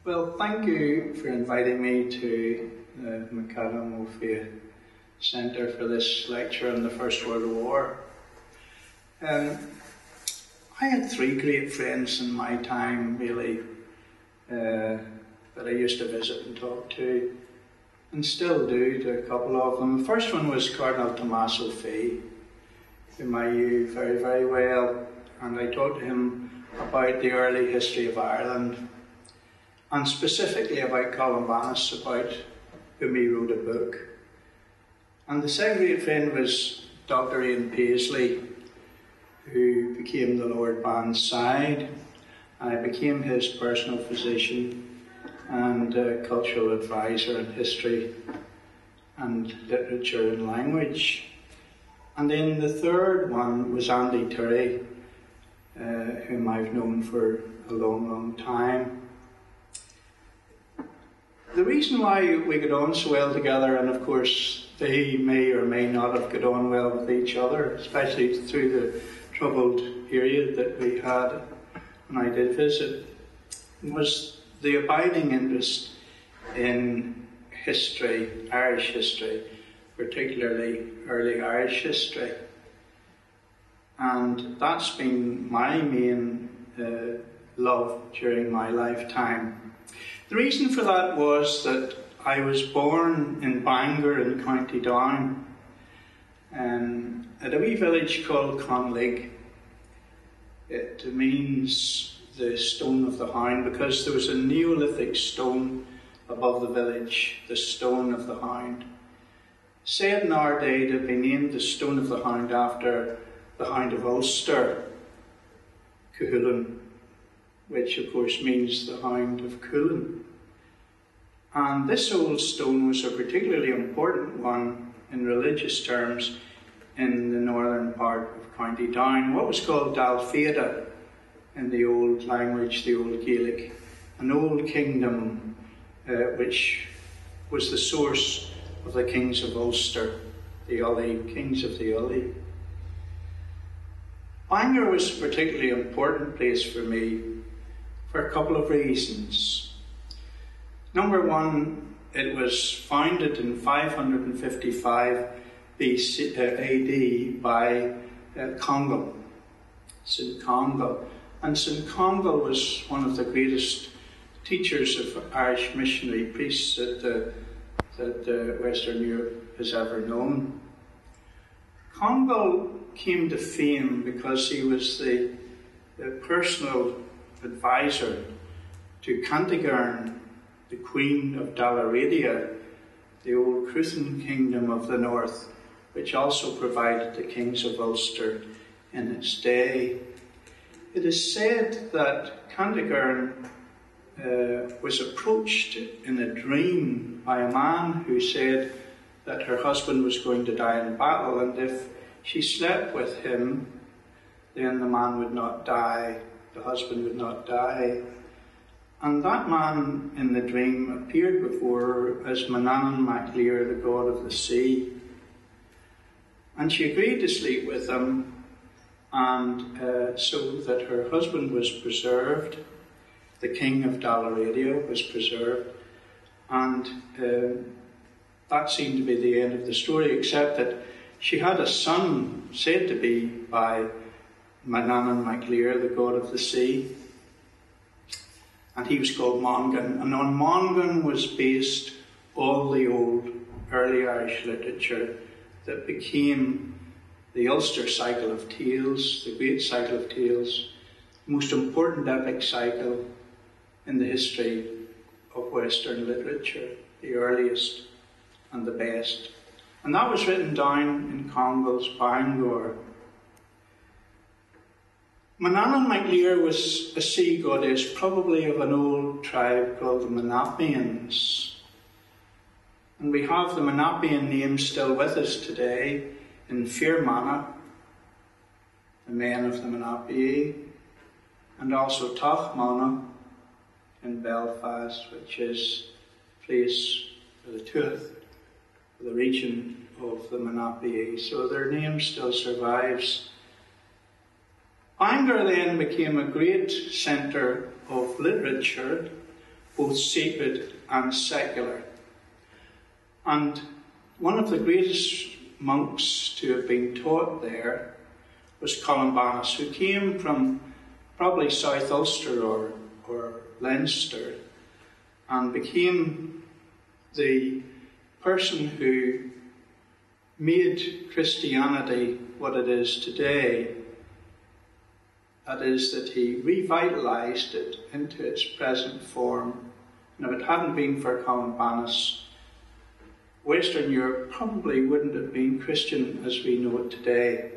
Well, thank you for inviting me to the Macadam O'Fea Centre for this lecture on the First World War. I had three great friends in my time, really, that I used to visit and talk to, and still do to a couple of them. The first one was Cardinal Tommaso Fee, whom I knew very, very well, and I talked to him about the early history of Ireland, and specifically about Columbanus, about whom he wrote a book. And the second great friend was Dr. Ian Paisley, who became the Lord Bandside. I became his personal physician and cultural advisor in history and literature and language. And then the third one was Andy Turry, whom I've known for a long, long time. The reason why we got on so well together, and of course they may or may not have got on well with each other, especially through the troubled period that we had when I did visit, was the abiding interest in history, Irish history, particularly early Irish history. And that's been my main love during my lifetime. The reason for that was that I was born in Bangor in County Down, at a wee village called Conlig. It means the stone of the hound, because there was a Neolithic stone above the village, the stone of the hound. Said in our day to be named the stone of the hound after the Hound of Ulster, Cuchulainn, which of course means the Hound of Cuchulainn. And this old stone was a particularly important one in religious terms in the northern part of County Down, what was called Dalfeda in the old language, the old Gaelic, an old kingdom which was the source of the kings of Ulster, the Ulley, kings of the Ulley. Bangor was a particularly important place for me for a couple of reasons. Number one, it was founded in 555 AD by Congal, St. Congal. And St. Congal was one of the greatest teachers of Irish missionary priests that Western Europe has ever known. Congal came to fame because he was the personal advisor to Cantigern, the Queen of Dalaradia, the old Cruthon kingdom of the north, which also provided the kings of Ulster in its day. It is said that Cantigern was approached in a dream by a man who said that her husband was going to die in battle, and if she slept with him, then the man would not die, the husband would not die. And that man in the dream appeared before her as Manannán mac Lir, the god of the sea. And she agreed to sleep with him, and so that her husband was preserved, the king of Dalaradia was preserved, and that seemed to be the end of the story, except that she had a son said to be by Manannán mac Lir, the god of the sea, and he was called Mongan. And on Mongan was based all the old early Irish literature that became the Ulster cycle of tales, the great cycle of tales, the most important epic cycle in the history of Western literature, the earliest and the best. And that was written down in Congal's Bangor. Manannán mac Lir was a sea goddess, probably of an old tribe called the Menappians. And we have the Menappian name still with us today in Fearmanna, the men of the Menapii, and also Tachmanna in Belfast, which is a place for the Tuath, the region of the Menapii. So their name still survives. Bangor then became a great centre of literature both sacred and secular. And one of the greatest monks to have been taught there was Columbanus, who came from probably South Ulster or Leinster, and became the person who made Christianity what it is today. That is, that he revitalised it into its present form. And if it hadn't been for Columbanus, Western Europe probably wouldn't have been Christian as we know it today.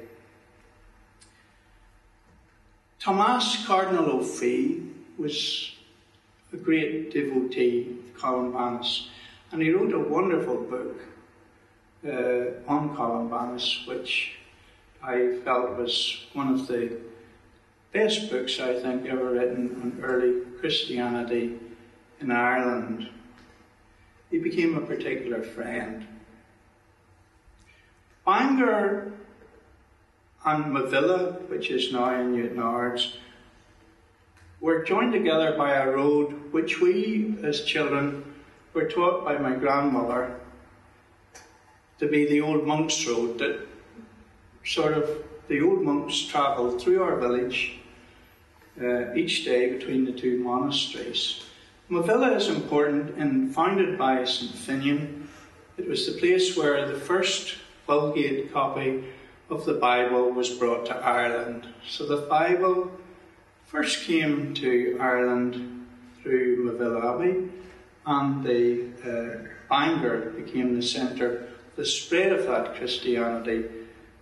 Thomas Cardinal O'Fee was a great devotee of Columbanus, and he wrote a wonderful book on Columbanus, which I felt was one of the best books, I think, ever written on early Christianity in Ireland. He became a particular friend. Bangor and Mavilla, which is now in Newtownards, were joined together by a road which we, as children, were taught by my grandmother to be the old monks' road, that the old monks travelled through our village each day between the two monasteries. Mavilla is important and founded by St. Finian. It was the place where the first Vulgate copy of the Bible was brought to Ireland. So the Bible first came to Ireland through Mavilla Abbey, and the Bangor became the centre of the spread of that Christianity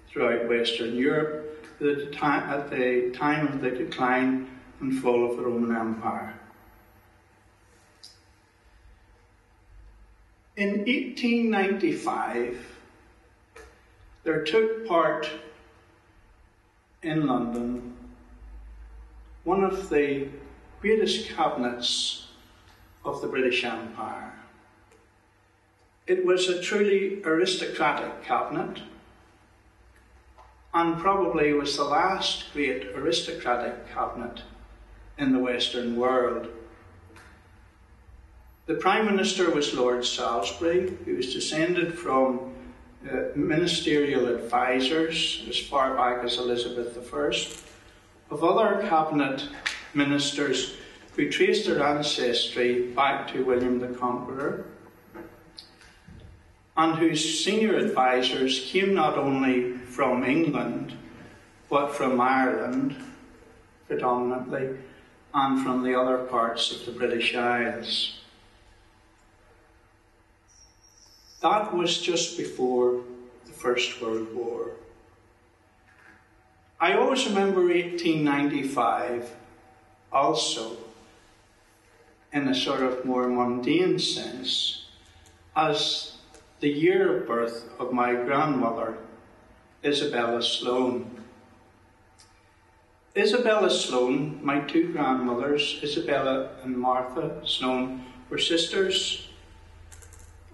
throughout Western Europe at the time of the decline and fall of the Roman Empire. In 1895, there took part in London one of the greatest cabinets of the British Empire. It was a truly aristocratic cabinet, and probably was the last great aristocratic cabinet in the Western world. The Prime Minister was Lord Salisbury, who was descended from ministerial advisors as far back as Elizabeth I, of other cabinet ministers who traced their ancestry back to William the Conqueror, and whose senior advisors came not only from England, but from Ireland predominantly, and from the other parts of the British Isles. That was just before the First World War. I always remember 1895 also, in a sort of more mundane sense, as the year of birth of my grandmother, Isabella Sloane. Isabella Sloane, my two grandmothers, Isabella and Martha Sloane, were sisters,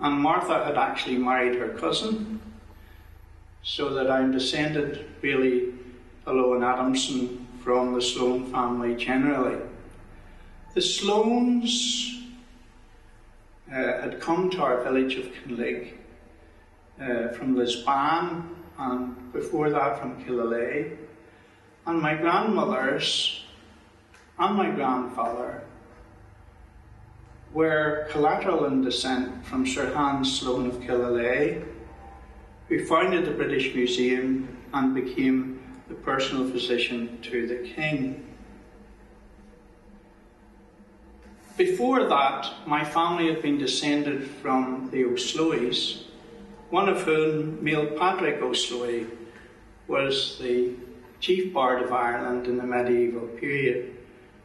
and Martha had actually married her cousin, so that I'm descended really, below an Adamson, from the Sloane family generally. The Sloanes had come to our village of Kinlig from Lisbon, and before that from Killalay. And my grandmothers and my grandfather were collateral in descent from Sir Hans Sloane of Killalay, who founded the British Museum and became the personal physician to the King. Before that, my family had been descended from the O'Sloeys, one of whom, Mail Patrick O'Sloey, was the chief bard of Ireland in the medieval period.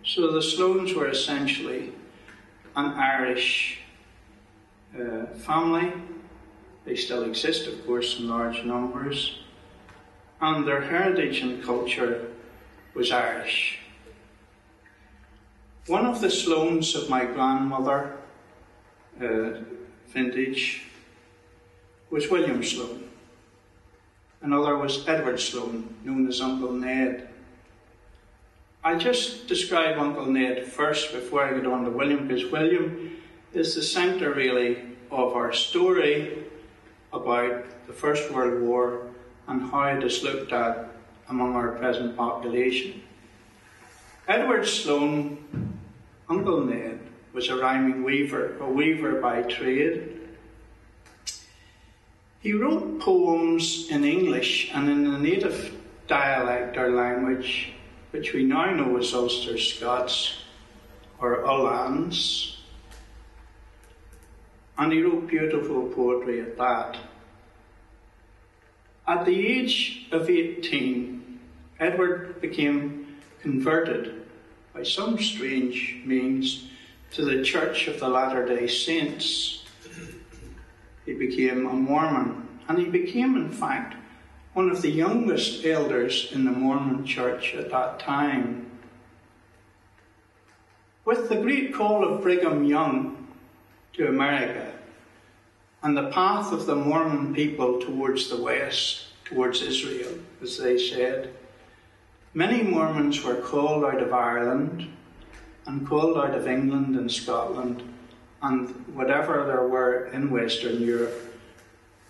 So the Sloanes were essentially an Irish family. They still exist, of course, in large numbers, and their heritage and culture was Irish. One of the Sloanes of my grandmother vintage was William Sloane. Another was Edward Sloane, known as Uncle Ned. I'll just describe Uncle Ned first before I get on to William, because William is the centre really of our story about the First World War and how it is looked at among our present population. Edward Sloane, Uncle Ned, was a rhyming weaver, a weaver by trade. He wrote poems in English and in the native dialect or language, which we now know as Ulster Scots or Ullans. And he wrote beautiful poetry at that. At the age of 18, Edward became converted by some strange means to the Church of the Latter-day Saints. He became a Mormon, and he became, in fact, one of the youngest elders in the Mormon Church at that time. With the great call of Brigham Young to America and the path of the Mormon people towards the West, towards Israel, as they said, many Mormons were called out of Ireland and called out of England and Scotland and whatever there were in Western Europe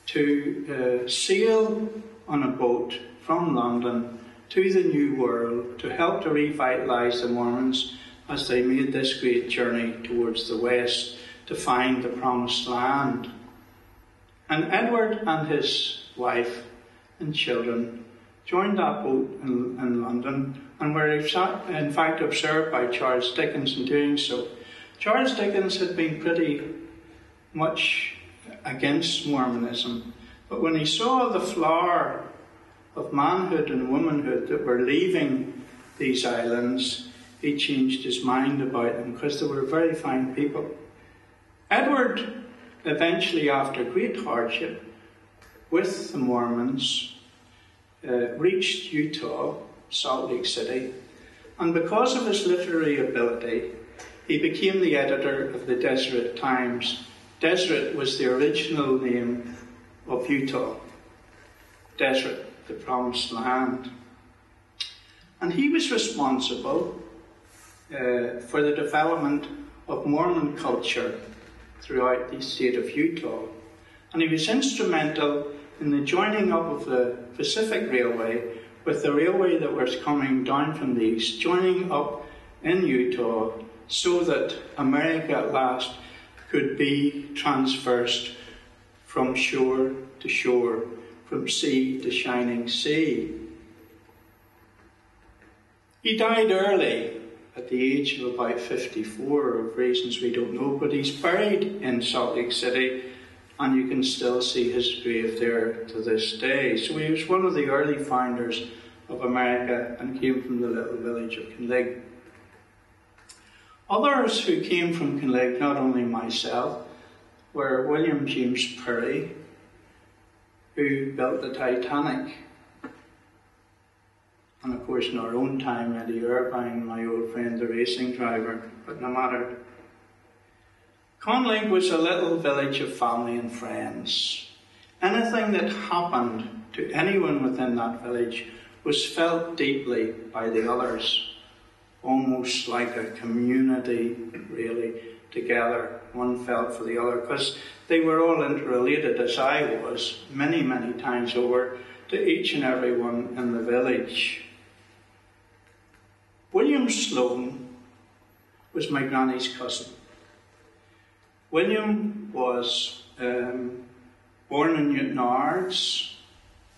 to sail on a boat from London to the New World to help to revitalise the Mormons as they made this great journey towards the West to find the Promised Land. And Edward and his wife and children joined that boat in London and were in fact observed by Charles Dickens in doing so. Charles Dickens had been pretty much against Mormonism, but when he saw the flower of manhood and womanhood that were leaving these islands, he changed his mind about them because they were very fine people. Edward eventually, after great hardship with the Mormons, reached Utah, Salt Lake City, and because of his literary ability, he became the editor of the Deseret Times. Deseret was the original name of Utah. Deseret, the Promised Land. And he was responsible for the development of Mormon culture throughout the state of Utah. And he was instrumental in the joining up of the Pacific Railway with the railway that was coming down from the east, joining up in Utah so that America at last could be traversed from shore to shore, from sea to shining sea. He died early, at the age of about 54, of reasons we don't know, but he's buried in Salt Lake City, and you can still see his grave there to this day. So he was one of the early founders of America and came from the little village of Kinlig. Others who came from Kinlig, not only myself, were William James Perry, who built the Titanic. And of course in our own time, Eddie Irvine, my old friend, the racing driver, but no matter. Kinlig was a little village of family and friends. Anything that happened to anyone within that village was felt deeply by the others, almost like a community really together. One felt for the other because they were all interrelated, as I was many, many times over, to each and every one in the village. William Sloane was my granny's cousin. William was born in Newton Ards,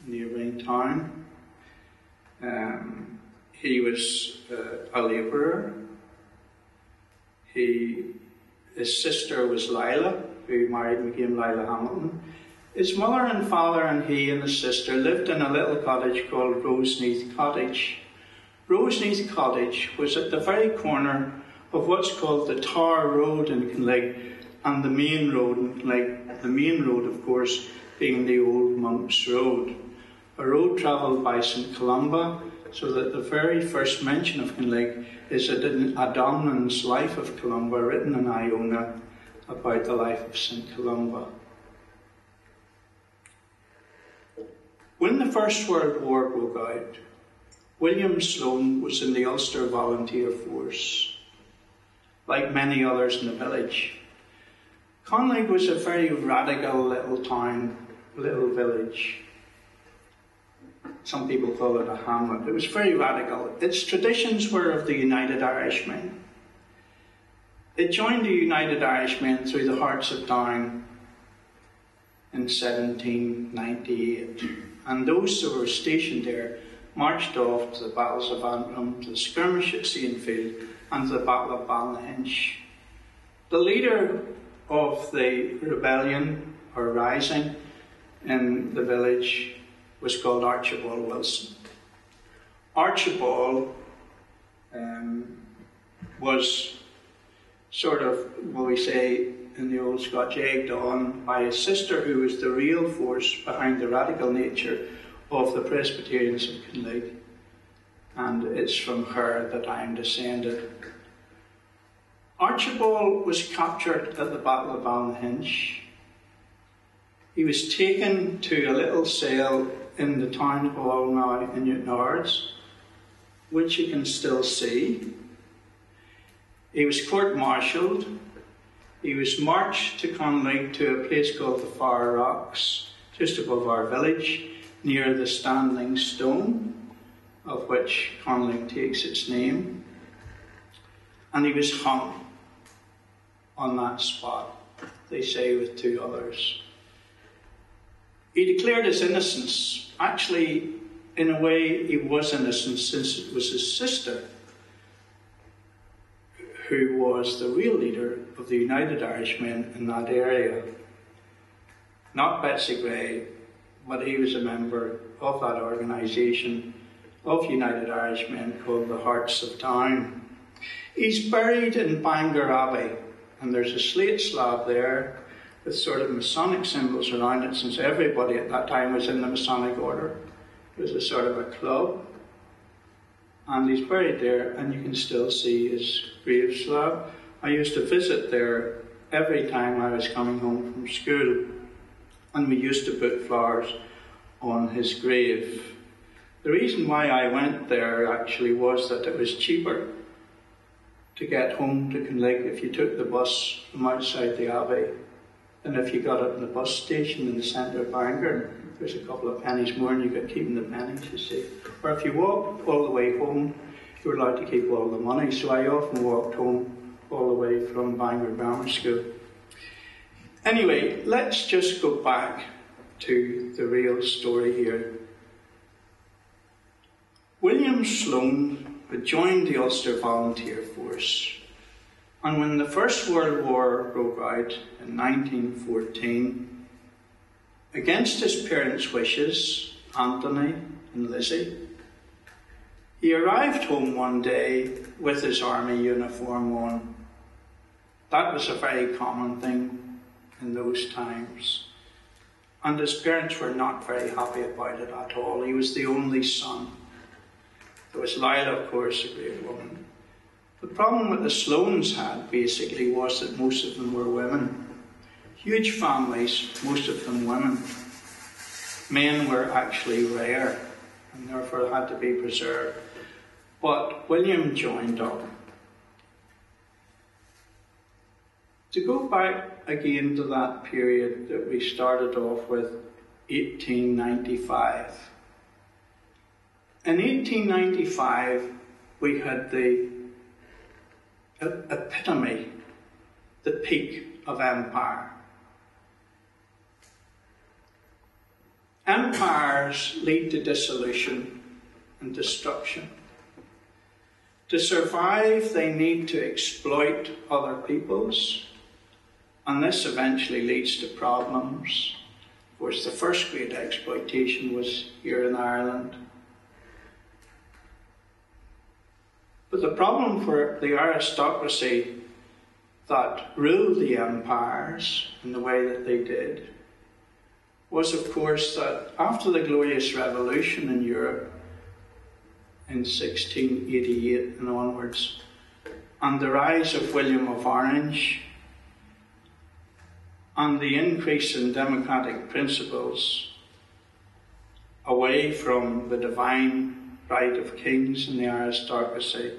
a neighbouring town. He was a labourer. His sister was Lila, who married and became Lila Hamilton. His mother and father and he and his sister lived in a little cottage called Roseneath Cottage. Roseneath Cottage was at the very corner of what's called the Tower Road in Kinlig and the main road in Kinlig. The main road, of course, being the Old Monks Road, a road travelled by St Columba, so that the very first mention of Kinlig is Adamnan's Life of Columba, written in Iona about the life of St Columba. When the First World War broke out, William Sloane was in the Ulster Volunteer Force, like many others in the village. Conlig was a very radical little town, little village. Some people call it a hamlet. It was very radical. Its traditions were of the United Irishmen. It joined the United Irishmen through the Hearts of Down in 1798. And those that were stationed there marched off to the battles of Antrim, to the skirmish at Sainfield, and to the Battle of Ballyhinch. The leader of the rebellion, or rising, in the village was called Archibald Wilson. Archibald was sort of, what we say in the old Scotch, egged on by his sister, who was the real force behind the radical nature of the Presbyterians of Kinlig. And it's from her that I am descended. Archibald was captured at the Battle of Ballyhinch. He was taken to a little cell in the town hall now in Newtownards, which you can still see. He was court-martialed. He was marched to Conlig to a place called the Far Rocks, just above our village, near the Standing Stone, of which Conlig takes its name. And he was hung on that spot, they say, with two others. He declared his innocence. Actually, in a way, he was innocent, since it was his sister who was the real leader of the United Irishmen in that area. Not Betsy Gray, but he was a member of that organisation of United Irishmen called the Hearts of Down. He's buried in Bangor Abbey, and there's a slate slab there with sort of Masonic symbols around it, since everybody at that time was in the Masonic order. It was a sort of a club. And he's buried there, and you can still see his grave slab. I used to visit there every time I was coming home from school, and we used to put flowers on his grave. The reason why I went there actually was that it was cheaper to get home to Kinlig if you took the bus from outside the Abbey than if you got it in the bus station in the centre of Bangor. There's a couple of pennies more and you got keeping the pennies, you see. Or if you walked all the way home, you were allowed to keep all the money. So I often walked home all the way from Bangor Grammar School. Anyway, let's just go back to the real story here. William Sloane had joined the Ulster Volunteer Force, and when the First World War broke out in 1914, against his parents' wishes, Anthony and Lizzie, he arrived home one day with his army uniform on. That was a very common thing in those times. And his parents were not very happy about it at all. He was the only son. There was Lila, of course, a great woman. The problem that the Sloanes had, basically, was that most of them were women. Huge families, most of them women. Men were actually rare, and therefore had to be preserved. But William joined up. To go back again to that period that we started off with, 1895. In 1895, we had the epitome, the peak of empire. Empires lead to dissolution and destruction. To survive, they need to exploit other peoples, and this eventually leads to problems. Of course, the first great exploitation was here in Ireland. But the problem for the aristocracy that ruled the empires in the way that they did was, of course, that after the Glorious Revolution in Europe in 1688 and onwards, and the rise of William of Orange, and the increase in democratic principles away from the divine right of kings and the aristocracy.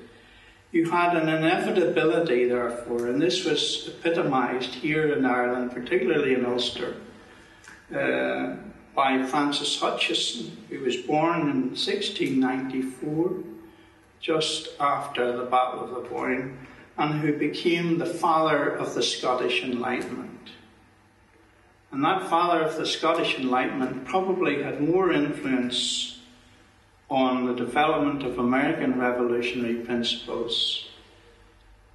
You had an inevitability, therefore, and this was epitomised here in Ireland, particularly in Ulster, by Francis Hutcheson, who was born in 1694, just after the Battle of the Boyne, and who became the father of the Scottish Enlightenment. And that father of the Scottish Enlightenment probably had more influence on the development of American revolutionary principles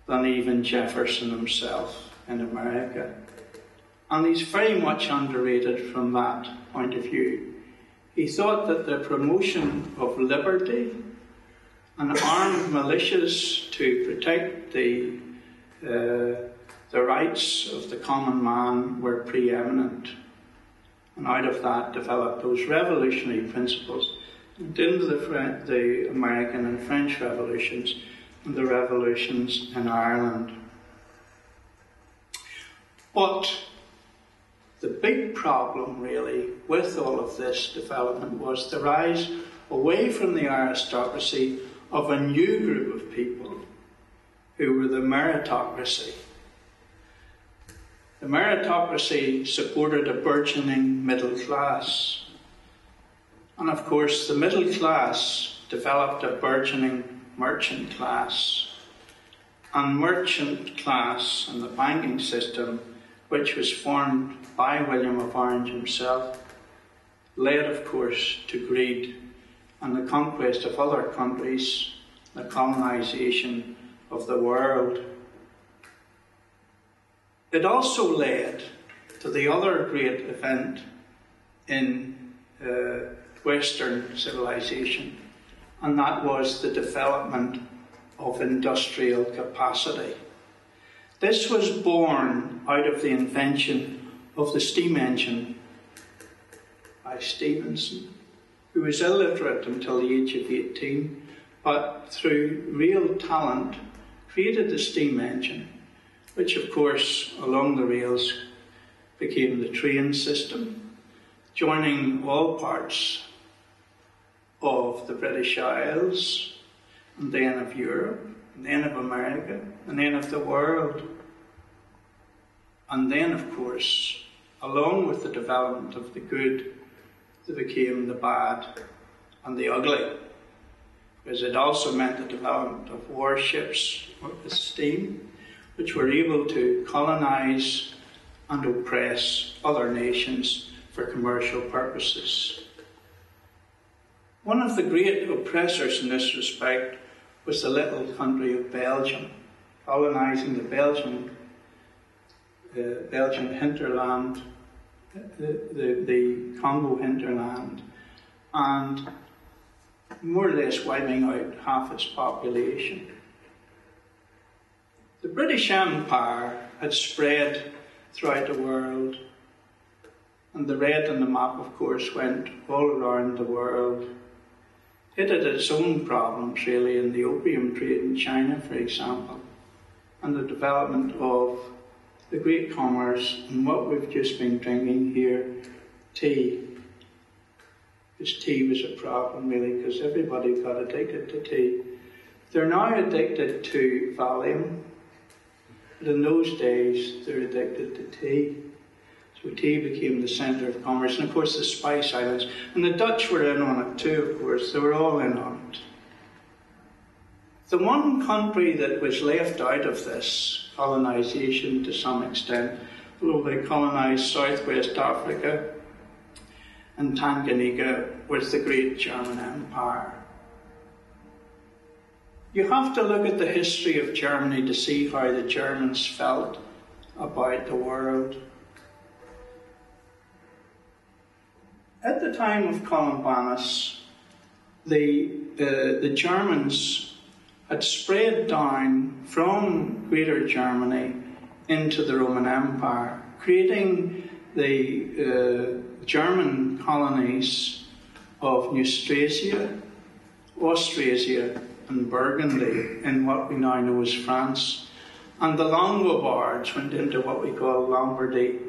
than even Jefferson himself in America. And he's very much underrated from that point of view. He thought that the promotion of liberty and armed militias to protect the rights of the common man were preeminent. And out of that developed those revolutionary principles and into the American and French revolutions and the revolutions in Ireland. But the big problem, really, with all of this development was the rise away from the aristocracy of a new group of people who were the meritocracy. The meritocracy supported a burgeoning middle class. And of course, the middle class developed a burgeoning merchant class. And merchant class and the banking system, which was formed by William of Orange himself, led, of course, to greed and the conquest of other countries, the colonisation of the world. It also led to the other great event in Western civilization, and that was the development of industrial capacity. This was born out of the invention of the steam engine by Stephenson, who was illiterate until the age of 18, but through real talent created the steam engine, which of course along the rails became the train system, joining all parts of the British Isles, and then of Europe, and then of America, and then of the world. And then, of course, along with the development of the good, there became the bad and the ugly, because it also meant the development of warships with steam, which were able to colonize and oppress other nations for commercial purposes. One of the great oppressors in this respect was the little country of Belgium, colonizing the Belgian hinterland, the Congo hinterland, and more or less wiping out half its population. The British Empire had spread throughout the world, and the red on the map, of course, went all around the world. It had its own problems, really, in the opium trade in China, for example, and the development of the great commerce and what we've just been drinking here, tea. Because tea was a problem, really, because everybody got addicted to tea. They're now addicted to Valium, but in those days, they're addicted to tea. So tea became the centre of commerce, and of course the Spice Islands. And the Dutch were in on it too, of course. They were all in on it. The one country that was left out of this colonisation to some extent, although they colonised Southwest Africa and Tanganyika, was the great German Empire. You have to look at the history of Germany to see how the Germans felt about the world. At the time of Columbanus, the Germans had spread down from Greater Germany into the Roman Empire, creating the German colonies of Neustrasia, Austrasia, and Burgundy in what we now know as France. And the Longobards went into what we call Lombardy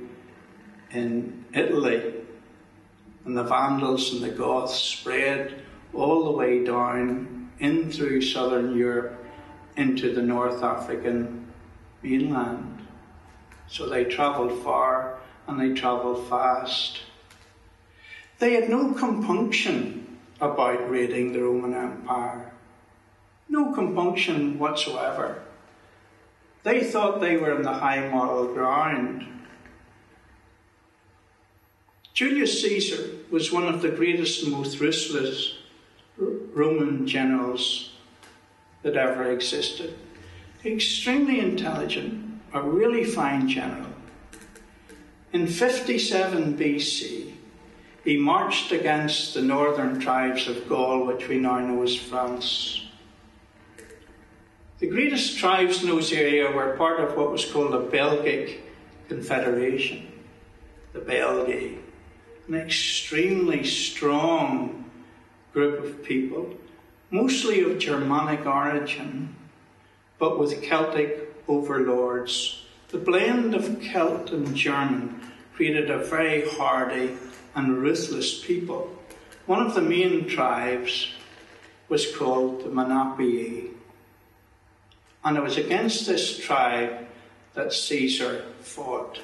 in Italy. And the Vandals and the Goths spread all the way down in through southern Europe into the North African mainland. So they travelled far and they travelled fast. They had no compunction about raiding the Roman Empire. No compunction whatsoever. They thought they were in the high moral ground. Julius Caesar was one of the greatest and most ruthless Roman generals that ever existed. Extremely intelligent, a really fine general. In 57 BC, he marched against the northern tribes of Gaul, which we now know as France. The greatest tribes in those areas were part of what was called a Belgic confederation, the Belgae, an extremely strong group of people, mostly of Germanic origin, but with Celtic overlords. The blend of Celt and German created a very hardy and ruthless people. One of the main tribes was called the Menapii. And it was against this tribe that Caesar fought.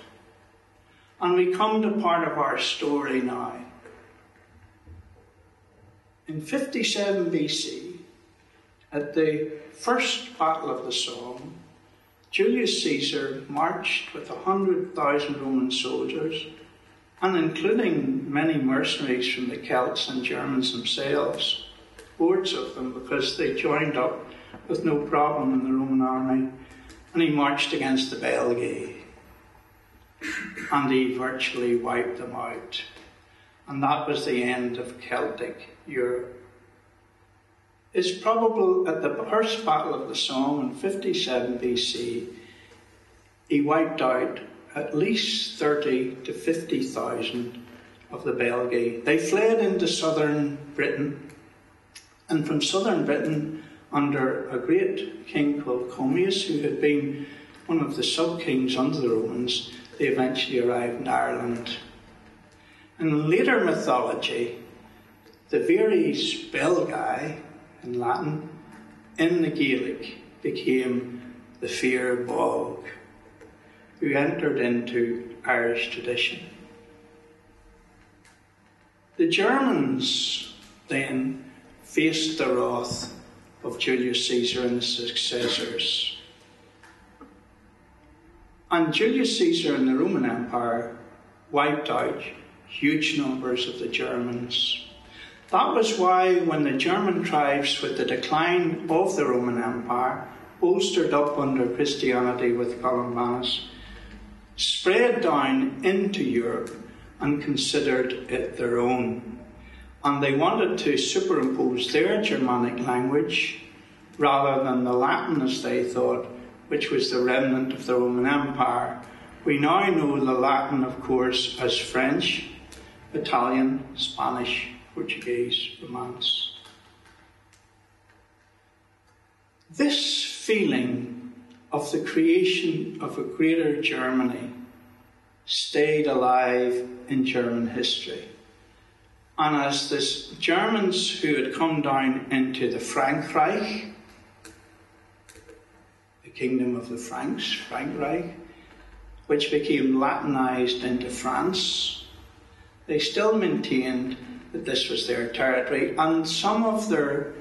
And we come to part of our story now. In 57 BC, at the first battle of the Somme, Julius Caesar marched with 100,000 Roman soldiers, and including many mercenaries from the Celts and Germans themselves, hordes of them, because they joined up with no problem in the Roman army, and he marched against the Belgae, and he virtually wiped them out. And that was the end of Celtic Europe. It's probable at the first battle of the Somme in 57 BC, he wiped out at least 30 to 50,000 of the Belgae. They fled into southern Britain, and from southern Britain, under a great king called Commius, who had been one of the sub-kings under the Romans, they eventually arrived in Ireland. In later mythology, the Viris Belgae, in Latin, in the Gaelic, became the Fear Bog, who entered into Irish tradition. The Germans then faced the wrath of Julius Caesar and his successors. And Julius Caesar and the Roman Empire wiped out huge numbers of the Germans. That was why when the German tribes, with the decline of the Roman Empire, bolstered up under Christianity with Columbanus, spread down into Europe and considered it their own. And they wanted to superimpose their Germanic language rather than the Latin, as they thought, which was the remnant of the Roman Empire. We now know the Latin, of course, as French, Italian, Spanish, Portuguese, Romance. This feeling of the creation of a greater Germany stayed alive in German history. And as the Germans who had come down into the Frankreich, the kingdom of the Franks, Frankreich, which became Latinized into France, they still maintained that this was their territory, and some of their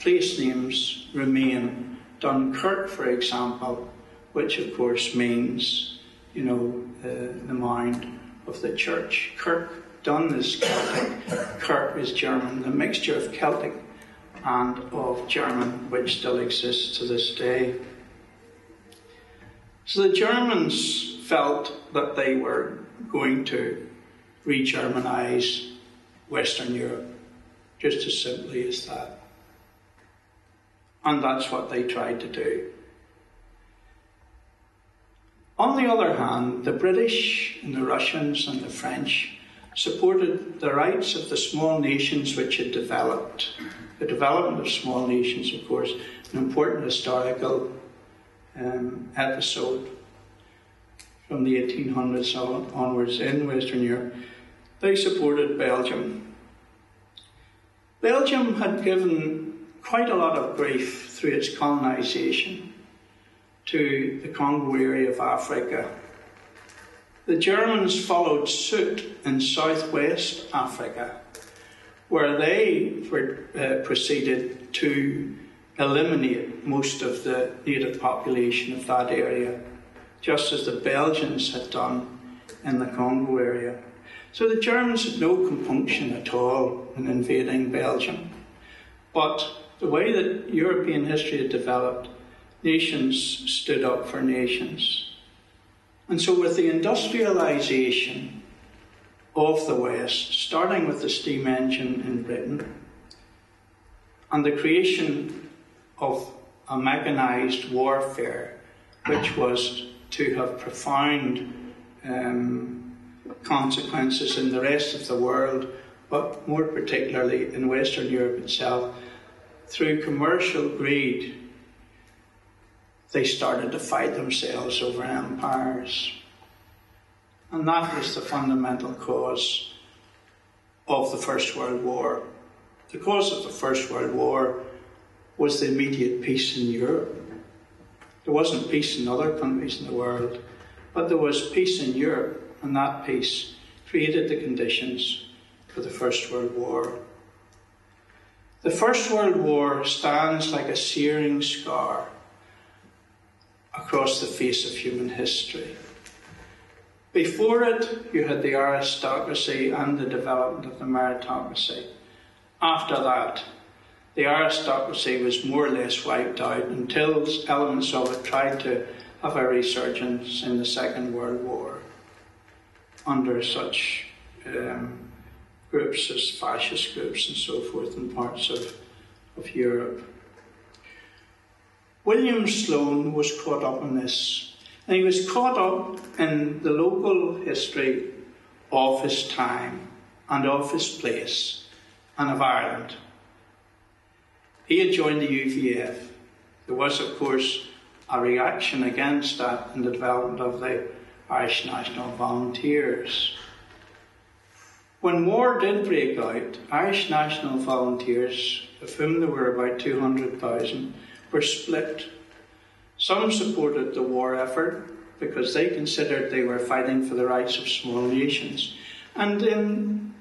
place names remain. Dunkirk, for example, which of course means, the mound of the church. Kirk, Dun is Celtic, Kirk is German, the mixture of Celtic and of German, which still exists to this day. So the Germans felt that they were going to re-Germanize Western Europe, just as simply as that. And that's what they tried to do. On the other hand, the British and the Russians and the French supported the rights of the small nations which had developed. The development of small nations, of course, an important historical episode from the 1800s onwards in Western Europe. They supported Belgium. Belgium had given quite a lot of grief through its colonisation to the Congo area of Africa. The Germans followed suit in southwest Africa, where they proceeded to eliminate most of the native population of that area, just as the Belgians had done in the Congo area. So the Germans had no compunction at all in invading Belgium. But the way that European history had developed, nations stood up for nations. And so with the industrialisation of the West, starting with the steam engine in Britain, and the creation of a mechanised warfare, which was to have profound consequences in the rest of the world, but more particularly in Western Europe itself, through commercial greed, they started to fight themselves over empires. And that was the fundamental cause of the First World War. The cause of the First World War was the immediate peace in Europe. There wasn't peace in other countries in the world, but there was peace in Europe, and that peace created the conditions for the First World War. The First World War stands like a searing scar across the face of human history. Before it, you had the aristocracy and the development of the meritocracy. After that, the aristocracy was more or less wiped out until elements of it tried to have a resurgence in the Second World War under such groups as fascist groups and so forth in parts of Europe. William Sloane was caught up in this, and he was caught up in the local history of his time and of his place and of Ireland. He had joined the UVF. There was, of course, a reaction against that in the development of the Irish National Volunteers. When war did break out, Irish National Volunteers, of whom there were about 200,000, were split. Some supported the war effort because they considered they were fighting for the rights of small nations. And in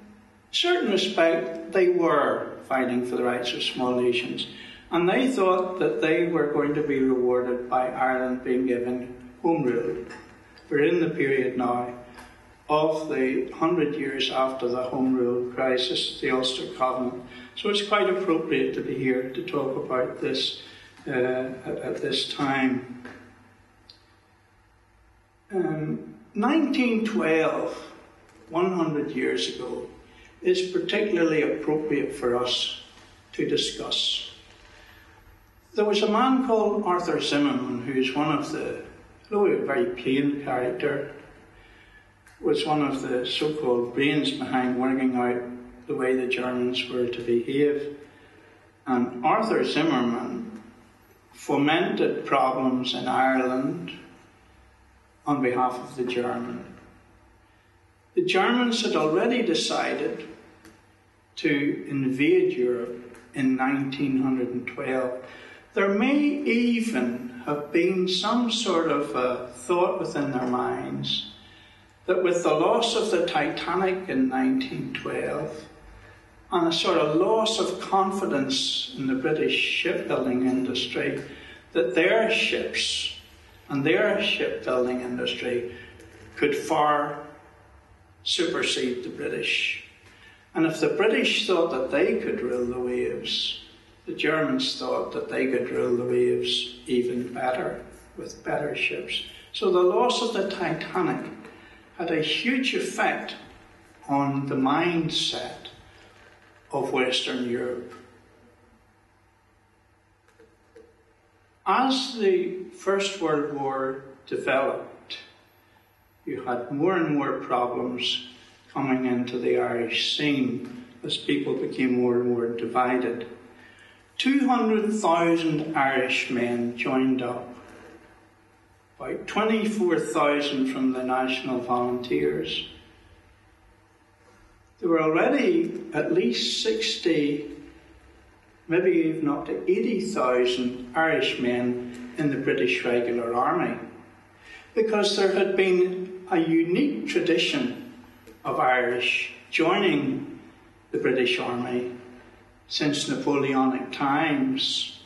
certain respect, they were fighting for the rights of small nations. And they thought that they were going to be rewarded by Ireland being given home rule. We're in the period now of the 100 years after the Home Rule crisis, the Ulster Covenant. So it's quite appropriate to be here to talk about this at this time. 1912, 100 years ago, is particularly appropriate for us to discuss. There was a man called Arthur Zimmerman, who's one of the, although a very plain character, was one of the so-called brains behind working out the way the Germans were to behave. And Arthur Zimmerman fomented problems in Ireland on behalf of the German. The Germans had already decided to invade Europe in 1912. There may even have been some sort of thought within their minds that with the loss of the Titanic in 1912 and a sort of loss of confidence in the British shipbuilding industry, that their ships and their shipbuilding industry could far supersede the British. And if the British thought that they could rule the waves, the Germans thought that they could rule the waves even better, with better ships. So the loss of the Titanic had a huge effect on the mindset of Western Europe. As the First World War developed, you had more and more problems coming into the Irish scene as people became more and more divided. 200,000 Irish men joined up, about 24,000 from the National Volunteers. There were already at least 60 maybe even up to 80,000 Irish men in the British Regular Army, because there had been a unique tradition of Irish joining the British Army since Napoleonic times.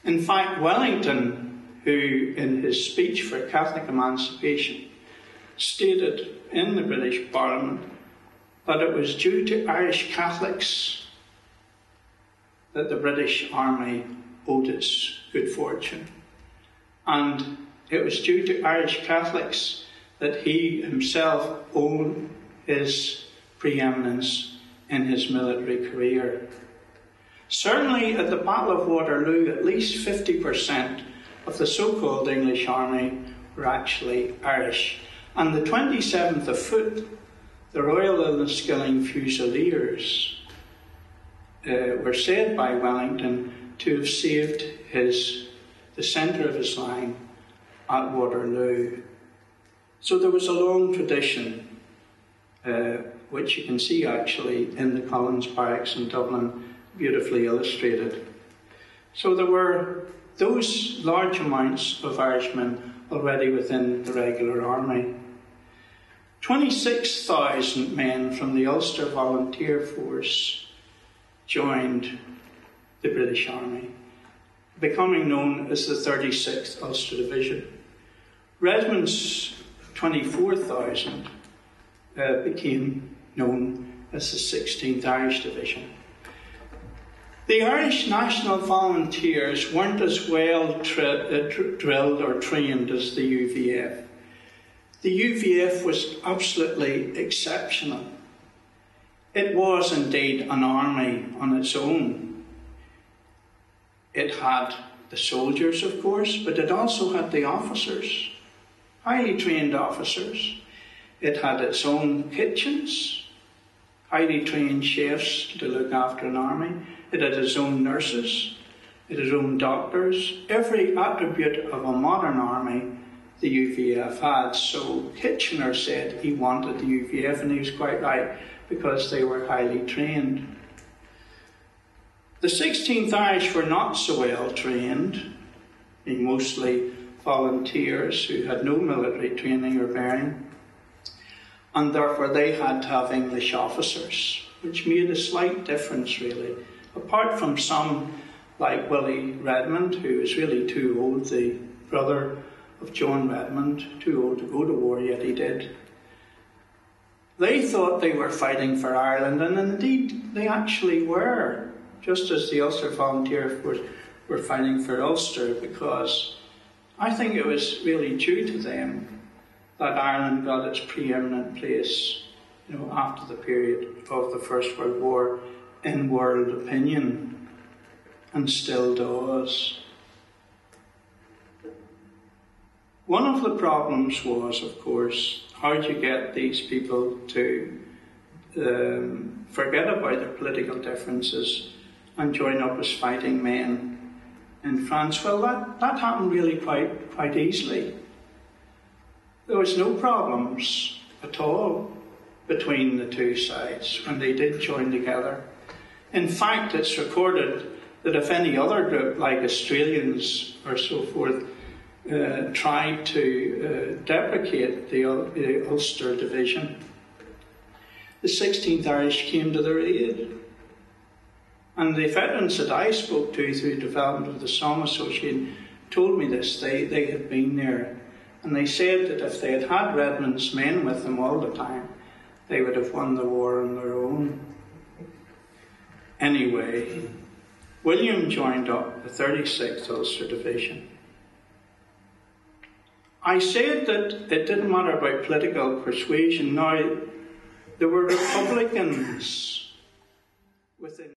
In fact, Wellington, who in his speech for Catholic emancipation stated in the British Parliament that it was due to Irish Catholics that the British Army owed its good fortune. And it was due to Irish Catholics that he himself owed his preeminence in his military career. Certainly at the Battle of Waterloo, at least 50% of the so-called English army were actually Irish. And the 27th of Foot, the Royal Enniskilling Fusiliers, were said by Wellington to have saved the centre of his line at Waterloo. So there was a long tradition, which you can see actually in the Collins Barracks in Dublin, beautifully illustrated. So there were those large amounts of Irishmen already within the regular army. 26,000 men from the Ulster Volunteer Force joined the British Army, becoming known as the 36th Ulster Division. Redmond's 24,000 became known as the 16th Irish Division. The Irish National Volunteers weren't as well drilled or trained as the UVF. The UVF was absolutely exceptional. It was indeed an army on its own. It had the soldiers, of course, but it also had the officers, highly trained officers. It had its own kitchens, highly trained chefs to look after an army. It had its own nurses, it had its own doctors. Every attribute of a modern army the UVF had. So Kitchener said he wanted the UVF, and he was quite right, because they were highly trained. The 16th Irish were not so well trained, being mostly volunteers who had no military training or bearing, and therefore they had to have English officers, which made a slight difference really. Apart from some, like Willie Redmond, who was really too old, the brother of John Redmond, too old to go to war, yet he did. They thought they were fighting for Ireland, and indeed they actually were, just as the Ulster Volunteer Force were fighting for Ulster, because I think it was really due to them that Ireland got its preeminent place, after the period of the First World War in world opinion, and still does. One of the problems was, of course, how do you get these people to forget about their political differences and join up as fighting men in France? Well, that happened really quite easily. There was no problems at all between the two sides when they did join together. In fact, it's recorded that if any other group, like Australians or so forth, tried to deprecate the Ulster Division, the 16th Irish came to their aid. And the veterans that I spoke to through the development of the Somme Association told me this. They had been there, and they said that if they had had Redmond's men with them all the time, they would have won the war on their own. Anyway, William joined up the 36th Ulster Division. I said that it didn't matter about political persuasion. Now, there were Republicans within